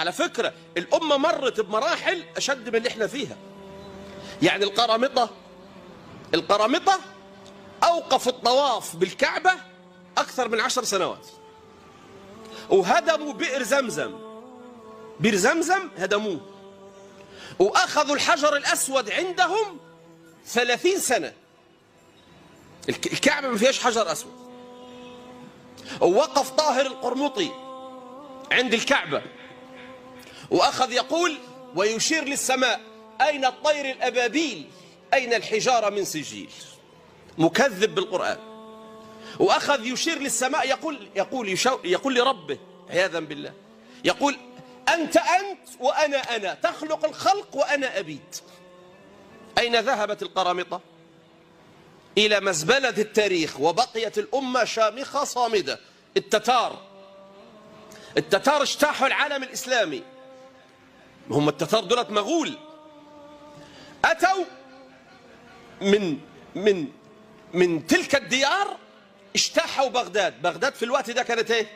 على فكرة الأمة مرت بمراحل أشد من اللي احنا فيها. يعني القرامطة أوقف الطواف بالكعبة أكثر من 10 سنوات، وهدموا بئر زمزم هدموه، وأخذوا الحجر الأسود عندهم 30 سنة. الكعبة ما فيهاش حجر أسود. ووقف طاهر القرمطي عند الكعبة وأخذ يقول ويشير للسماء: أين الطير الأبابيل، أين الحجارة من سجيل. مكذب بالقرآن. وأخذ يشير للسماء يقول لربه عياذا بالله، يقول: أنت وأنا تخلق الخلق وأنا أبيد. أين ذهبت القرامطة؟ إلى مزبلة التاريخ، وبقيت الأمة شامخة صامدة. التتار اجتاحوا العالم الإسلامي. هم التتار دولت مغول، أتوا من تلك الديار، اجتاحوا بغداد في الوقت ده كانت ايه؟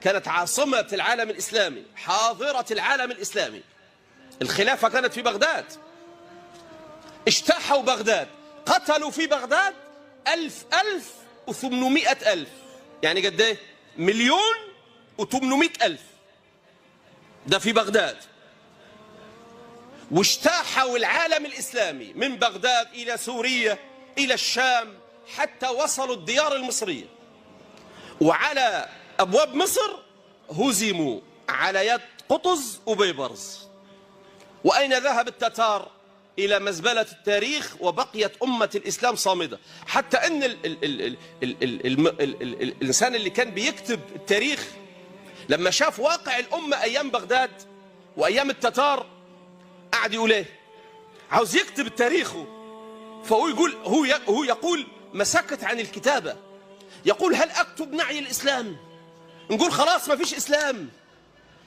كانت عاصمة العالم الإسلامي، حاضرة العالم الإسلامي. الخلافة كانت في بغداد. اجتاحوا بغداد، قتلوا في بغداد 1800,000. يعني قد ايه؟ 1,800,000. ده في بغداد. واجتاحوا العالم الإسلامي من بغداد إلى سوريا إلى الشام، حتى وصلوا الديار المصرية. وعلى أبواب مصر هزموا على يد قطز وبيبرز. وأين ذهب التتار؟ إلى مزبلة التاريخ، وبقيت أمة الإسلام صامدة. حتى أن الإنسان اللي كان بيكتب التاريخ لما شاف واقع الأمة أيام بغداد وأيام التتار قعد يقول ايه؟ عاوز يكتب التاريخ. فهو يقول ما سكت عن الكتابة. يقول: هل أكتب نعي الإسلام؟ نقول خلاص ما فيش إسلام.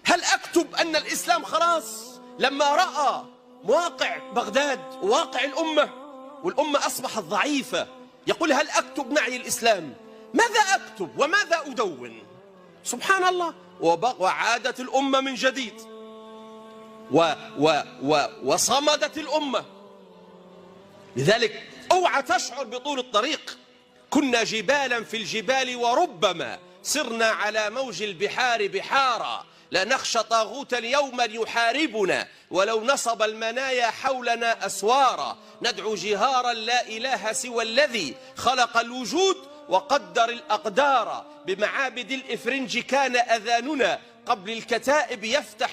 هل أكتب أن الإسلام خلاص؟ لما رأى مواقع بغداد وواقع الأمة، والأمة أصبحت ضعيفة، يقول: هل أكتب نعي الإسلام؟ ماذا أكتب وماذا أدون؟ سبحان الله. وعادت الأمة من جديد، وصمدت الأمة. لذلك اوعى تشعر بطول الطريق. كنا جبالا في الجبال، وربما سرنا على موج البحار بحارا. لا نخشى طاغوتا يوما يحاربنا، ولو نصب المنايا حولنا أسوارا. ندعو جهارا لا إله سوى الذي خلق الوجود وقدر الأقدار. بمعابد الإفرنج كان أذاننا، قبل الكتائب يفتح